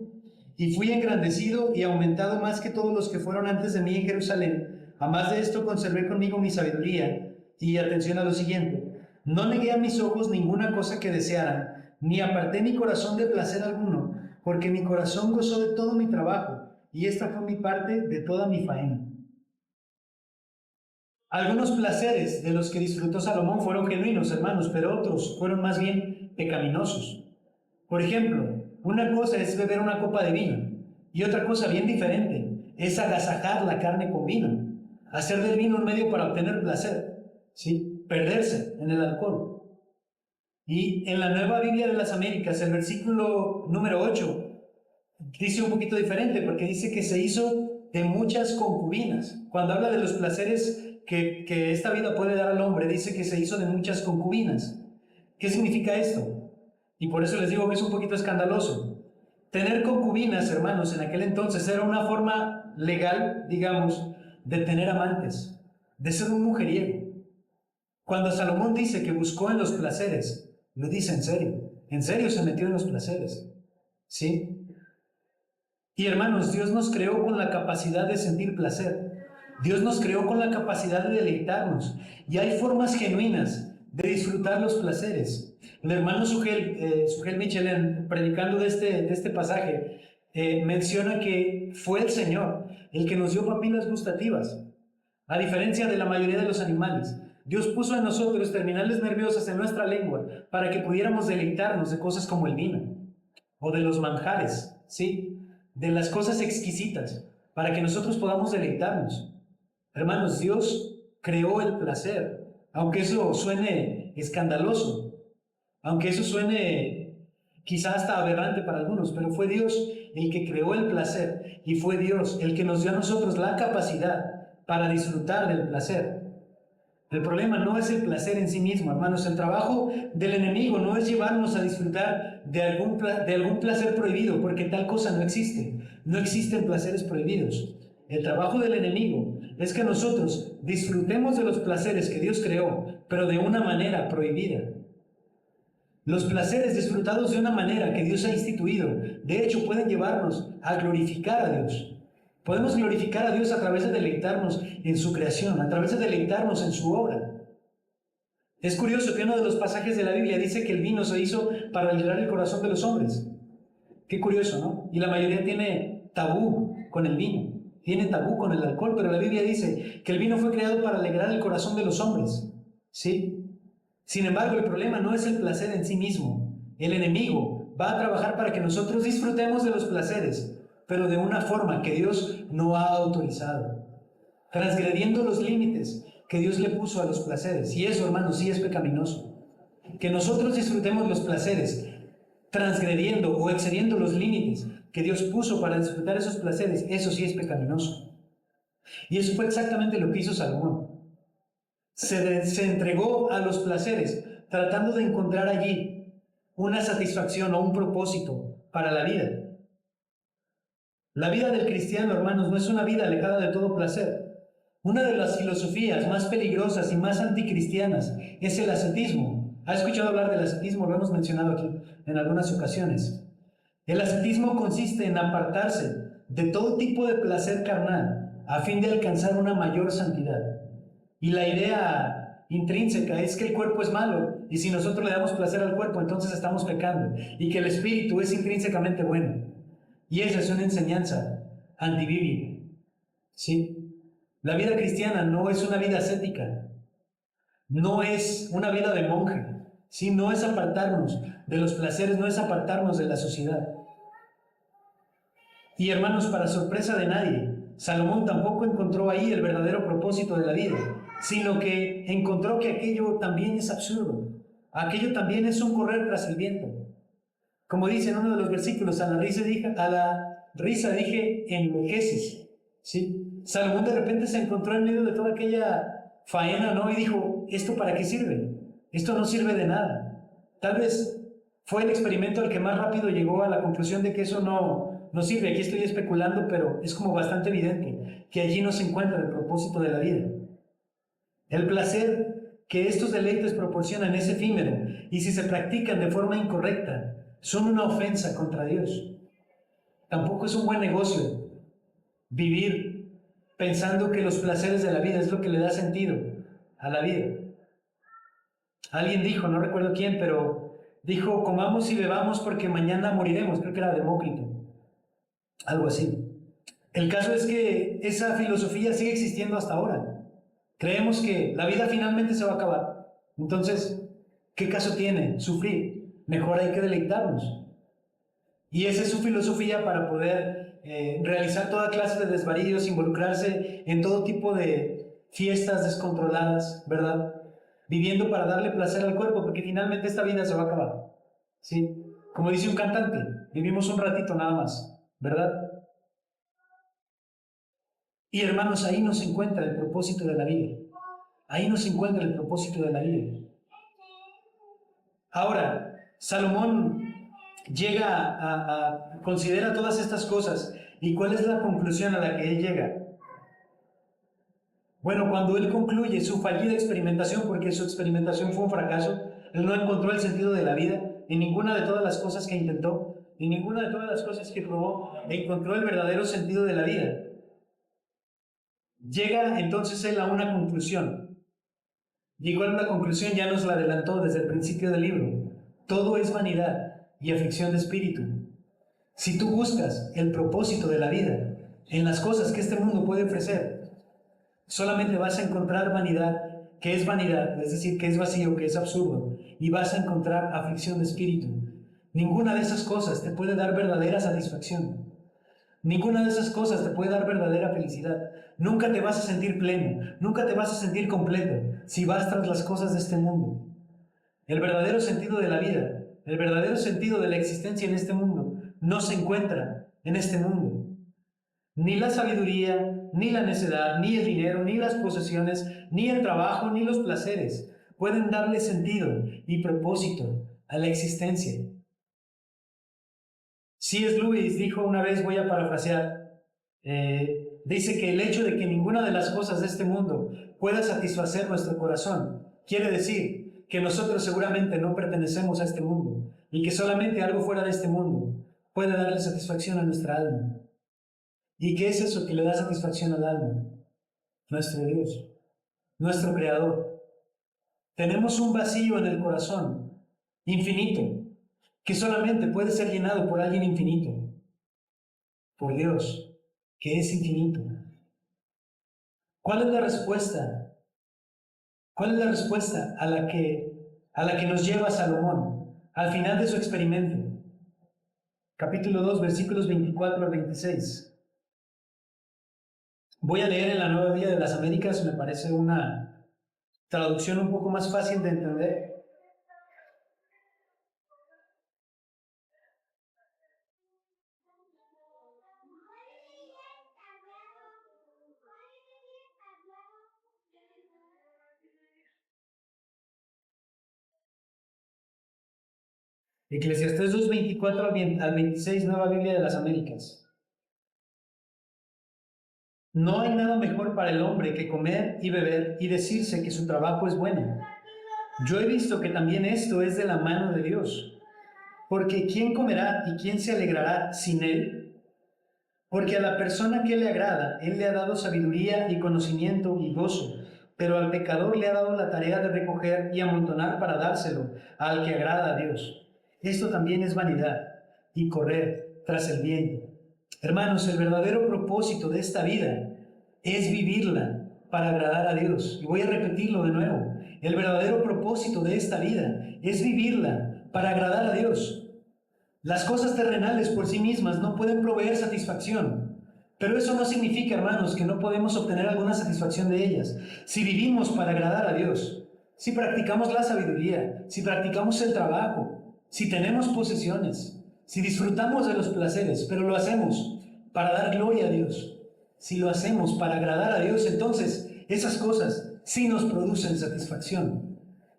Y fui engrandecido y aumentado más que todos los que fueron antes de mí en Jerusalén. A más de esto conservé conmigo mi sabiduría. Y atención a lo siguiente: no negué a mis ojos ninguna cosa que desearan, ni aparté mi corazón de placer alguno, porque mi corazón gozó de todo mi trabajo, y esta fue mi parte de toda mi faena. Algunos placeres de los que disfrutó Salomón fueron genuinos, hermanos, pero otros fueron más bien pecaminosos. Por ejemplo, una cosa es beber una copa de vino, y otra cosa bien diferente es agasajar la carne con vino, hacer del vino un medio para obtener placer, ¿sí? Perderse en el alcohol. Y en la Nueva Biblia de las Américas, el versículo número 8 dice un poquito diferente, porque dice que se hizo de muchas concubinas. Cuando habla de los placeres que esta vida puede dar al hombre, dice que se hizo de muchas concubinas. ¿Qué significa esto? Y por eso les digo que es un poquito escandaloso. Tener concubinas, hermanos, en aquel entonces era una forma legal, digamos, de tener amantes, de ser un mujeriego. Cuando Salomón dice que buscó en los placeres, lo dice en serio se metió en los placeres, ¿sí? Y hermanos, Dios nos creó con la capacidad de sentir placer. Dios nos creó con la capacidad de deleitarnos y hay formas genuinas de disfrutar los placeres. El hermano Sugel Michelin, predicando de este pasaje, menciona que fue el Señor el que nos dio papilas gustativas, a diferencia de la mayoría de los animales. Dios puso en nosotros terminales nerviosas en nuestra lengua para que pudiéramos deleitarnos de cosas como el vino o de los manjares, ¿sí? De las cosas exquisitas, para que nosotros podamos deleitarnos. Hermanos, Dios creó el placer, aunque eso suene escandaloso, aunque eso suene quizás hasta aberrante para algunos, pero fue Dios el que creó el placer y fue Dios el que nos dio a nosotros la capacidad para disfrutar del placer. El problema no es el placer en sí mismo, hermanos. El trabajo del enemigo no es llevarnos a disfrutar de algún placer prohibido, porque tal cosa no existe. No existen placeres prohibidos. El trabajo del enemigo es que nosotros disfrutemos de los placeres que Dios creó, pero de una manera prohibida. Los placeres disfrutados de una manera que Dios ha instituido, de hecho, pueden llevarnos a glorificar a Dios. Podemos glorificar a Dios a través de deleitarnos en su creación, a través de deleitarnos en su obra. Es curioso que uno de los pasajes de la Biblia dice que el vino se hizo para alegrar el corazón de los hombres. Qué curioso, ¿no? Y la mayoría tiene tabú con el vino, tiene tabú con el alcohol, pero la Biblia dice que el vino fue creado para alegrar el corazón de los hombres, ¿sí? Sin embargo, el problema no es el placer en sí mismo. El enemigo va a trabajar para que nosotros disfrutemos de los placeres, pero de una forma que Dios no ha autorizado, transgrediendo los límites que Dios le puso a los placeres. Y eso, hermanos, sí es pecaminoso. Que nosotros disfrutemos los placeres, transgrediendo o excediendo los límites que Dios puso para disfrutar esos placeres, eso sí es pecaminoso. Y eso fue exactamente lo que hizo Salomón. Se entregó a los placeres, tratando de encontrar allí una satisfacción o un propósito para la vida. La vida del cristiano, hermanos, no es una vida alejada de todo placer. Una de las filosofías más peligrosas y más anticristianas es el ascetismo. ¿Ha escuchado hablar del ascetismo? Lo hemos mencionado aquí en algunas ocasiones. El ascetismo consiste en apartarse de todo tipo de placer carnal a fin de alcanzar una mayor santidad. Y la idea intrínseca es que el cuerpo es malo y si nosotros le damos placer al cuerpo, entonces estamos pecando, y que el espíritu es intrínsecamente bueno. Y esa es una enseñanza antibíblica, ¿sí? La vida cristiana no es una vida ascética, no es una vida de monje, ¿sí? No es apartarnos de los placeres, no es apartarnos de la sociedad. Y hermanos, para sorpresa de nadie, Salomón tampoco encontró ahí el verdadero propósito de la vida, sino que encontró que aquello también es absurdo, aquello también es un correr tras el viento. Como dice en uno de los versículos, a la risa dije, enloqueces, ¿sí? Salomón de repente se encontró en medio de toda aquella faena, ¿no? Y dijo, ¿esto para qué sirve? Esto no sirve de nada. Tal vez fue el experimento al que más rápido llegó a la conclusión de que eso no sirve. Aquí estoy especulando, pero es como bastante evidente que allí no se encuentra el propósito de la vida. El placer que estos deleites proporcionan es efímero, y si se practican de forma incorrecta, son una ofensa contra Dios. Tampoco es un buen negocio vivir pensando que los placeres de la vida es lo que le da sentido a la vida. Alguien dijo, no recuerdo quién, pero dijo, comamos y bebamos porque mañana moriremos. Creo que era Demócrito, algo así. El caso es que esa filosofía sigue existiendo hasta ahora. Creemos que la vida finalmente se va a acabar. Entonces, ¿qué caso tiene sufrir? Mejor hay que deleitarnos. Y esa es su filosofía para poder realizar toda clase de desvaríos, involucrarse en todo tipo de fiestas descontroladas, ¿verdad? Viviendo para darle placer al cuerpo, porque finalmente esta vida se va a acabar, ¿sí? Como dice un cantante, vivimos un ratito nada más, ¿verdad? Y hermanos, ahí no se encuentra el propósito de la vida. Ahí no se encuentra el propósito de la vida. Ahora, Salomón considera todas estas cosas. ¿Y cuál es la conclusión a la que él llega? Bueno, cuando él concluye su fallida experimentación, porque su experimentación fue un fracaso, él no encontró el sentido de la vida en ninguna de todas las cosas que intentó, en ninguna de todas las cosas que probó, encontró el verdadero sentido de la vida. Llega entonces él a una conclusión. Llegó a una conclusión, ya nos la adelantó desde el principio del libro. Todo es vanidad y aflicción de espíritu. Si tú buscas el propósito de la vida en las cosas que este mundo puede ofrecer, solamente vas a encontrar vanidad, es decir, que es vacío, que es absurdo, y vas a encontrar aflicción de espíritu. Ninguna de esas cosas te puede dar verdadera satisfacción. Ninguna de esas cosas te puede dar verdadera felicidad. Nunca te vas a sentir pleno, nunca te vas a sentir completo si vas tras las cosas de este mundo. El verdadero sentido de la vida, el verdadero sentido de la existencia en este mundo, no se encuentra en este mundo. Ni la sabiduría, ni la necedad, ni el dinero, ni las posesiones, ni el trabajo, ni los placeres pueden darle sentido y propósito a la existencia. C.S. Lewis dijo una vez, voy a parafrasear, dice que el hecho de que ninguna de las cosas de este mundo pueda satisfacer nuestro corazón, quiere decir que nosotros seguramente no pertenecemos a este mundo y que solamente algo fuera de este mundo puede darle satisfacción a nuestra alma. ¿Y qué es eso que le da satisfacción al alma? Nuestro Dios, nuestro Creador. Tenemos un vacío en el corazón, infinito, que solamente puede ser llenado por alguien infinito, por Dios, que es infinito. ¿Cuál es la respuesta? ¿Cuál es la respuesta a la que nos lleva Salomón al final de su experimento? Capítulo 2, versículos 24 al 26. Voy a leer en la Nueva Vida de las Américas, me parece una traducción un poco más fácil de entender. Eclesiastés 2, 24 al 26, Nueva Biblia de las Américas. No hay nada mejor para el hombre que comer y beber y decirse que su trabajo es bueno. Yo he visto que también esto es de la mano de Dios. Porque ¿quién comerá y quién se alegrará sin él? Porque a la persona que le agrada, él le ha dado sabiduría y conocimiento y gozo, pero al pecador le ha dado la tarea de recoger y amontonar para dárselo al que agrada a Dios. Esto también es vanidad y correr tras el viento. Hermanos, el verdadero propósito de esta vida es vivirla para agradar a Dios. Y voy a repetirlo de nuevo. El verdadero propósito de esta vida es vivirla para agradar a Dios. Las cosas terrenales por sí mismas no pueden proveer satisfacción, pero eso no significa, hermanos, que no podemos obtener alguna satisfacción de ellas. Si vivimos para agradar a Dios, si practicamos la sabiduría, si practicamos el trabajo, si tenemos posesiones, si disfrutamos de los placeres, pero lo hacemos para dar gloria a Dios, si lo hacemos para agradar a Dios, entonces esas cosas sí nos producen satisfacción.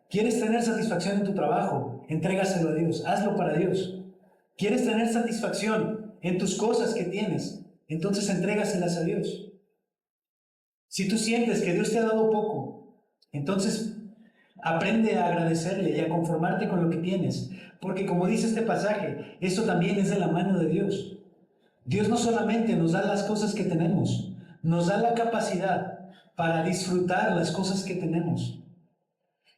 ¿Quieres tener satisfacción en tu trabajo? Entrégaselo a Dios, hazlo para Dios. ¿Quieres tener satisfacción en tus cosas que tienes? Entonces entrégaselas a Dios. Si tú sientes que Dios te ha dado poco, entonces aprende a agradecerle y a conformarte con lo que tienes. Porque como dice este pasaje, eso también es de la mano de Dios. Dios no solamente nos da las cosas que tenemos, nos da la capacidad para disfrutar las cosas que tenemos.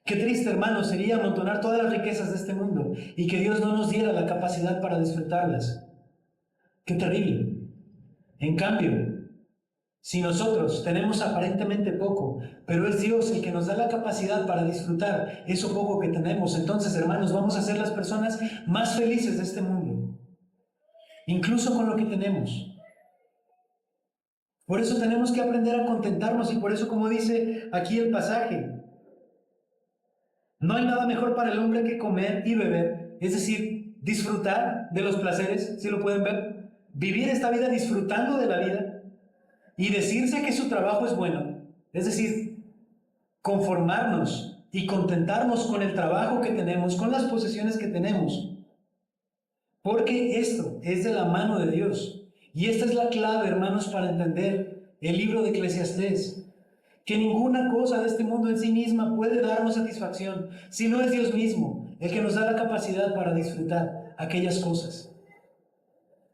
Qué triste, hermano, sería amontonar todas las riquezas de este mundo y que Dios no nos diera la capacidad para disfrutarlas. Qué terrible. En cambio, si nosotros tenemos aparentemente poco, pero es Dios el que nos da la capacidad para disfrutar eso poco que tenemos, entonces, hermanos, vamos a ser las personas más felices de este mundo, incluso con lo que tenemos. Por eso tenemos que aprender a contentarnos y por eso, como dice aquí el pasaje, no hay nada mejor para el hombre que comer y beber, es decir, disfrutar de los placeres, si lo pueden ver, vivir esta vida disfrutando de la vida y decirse que su trabajo es bueno, es decir, conformarnos y contentarnos con el trabajo que tenemos, con las posesiones que tenemos, porque esto es de la mano de Dios. Y esta es la clave, hermanos, para entender el libro de Eclesiastés. Que ninguna cosa de este mundo en sí misma puede darnos satisfacción, si no es Dios mismo el que nos da la capacidad para disfrutar aquellas cosas.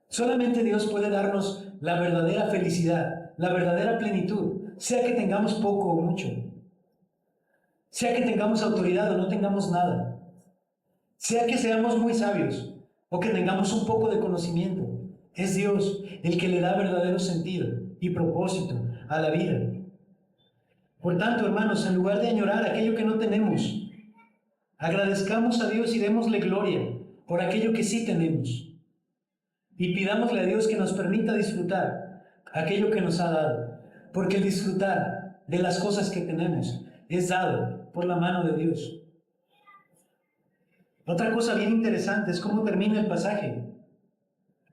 Solamente Dios puede darnos la verdadera felicidad, la verdadera plenitud, sea que tengamos poco o mucho, sea que tengamos autoridad o no tengamos nada, sea que seamos muy sabios o que tengamos un poco de conocimiento, es Dios el que le da verdadero sentido y propósito a la vida. Por tanto, hermanos, en lugar de añorar aquello que no tenemos, agradezcamos a Dios y démosle gloria por aquello que sí tenemos. Y pidámosle a Dios que nos permita disfrutar aquello que nos ha dado, porque el disfrutar de las cosas que tenemos es dado por la mano de Dios. Otra cosa bien interesante es cómo termina el pasaje.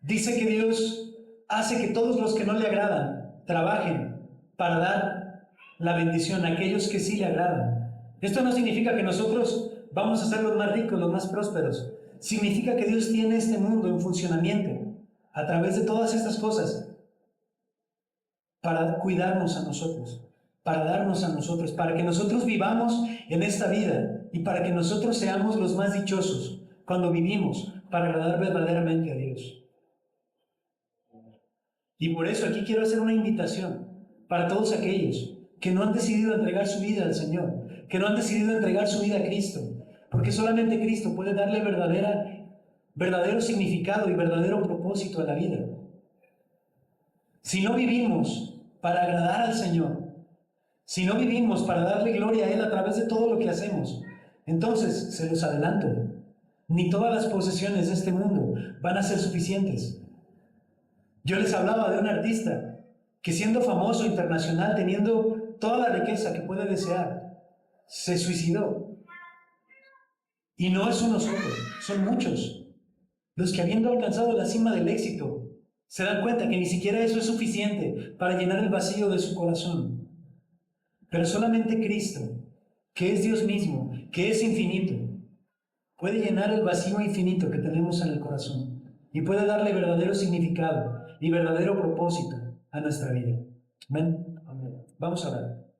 Dice que Dios hace que todos los que no le agradan trabajen para dar la bendición a aquellos que sí le agradan. Esto no significa que nosotros vamos a ser los más ricos, los más prósperos. Significa que Dios tiene este mundo en funcionamiento a través de todas estas cosas para cuidarnos a nosotros, para darnos a nosotros, para que nosotros vivamos en esta vida y para que nosotros seamos los más dichosos cuando vivimos para agradar verdaderamente a Dios. Y por eso aquí quiero hacer una invitación para todos aquellos que no han decidido entregar su vida al Señor, que no han decidido entregar su vida a Cristo, porque solamente Cristo puede darle verdadero significado y verdadero propósito a la vida. Si no vivimos para agradar al Señor, si no vivimos para darle gloria a Él a través de todo lo que hacemos, entonces, se los adelanto, ni todas las posesiones de este mundo van a ser suficientes. Yo les hablaba de un artista que, siendo famoso internacional, teniendo toda la riqueza que puede desear, se suicidó. Y no es uno solo, son muchos los que, habiendo alcanzado la cima del éxito, se dan cuenta que ni siquiera eso es suficiente para llenar el vacío de su corazón. Pero solamente Cristo, que es Dios mismo, que es infinito, puede llenar el vacío infinito que tenemos en el corazón y puede darle verdadero significado y verdadero propósito a nuestra vida. Amén. Vamos a orar.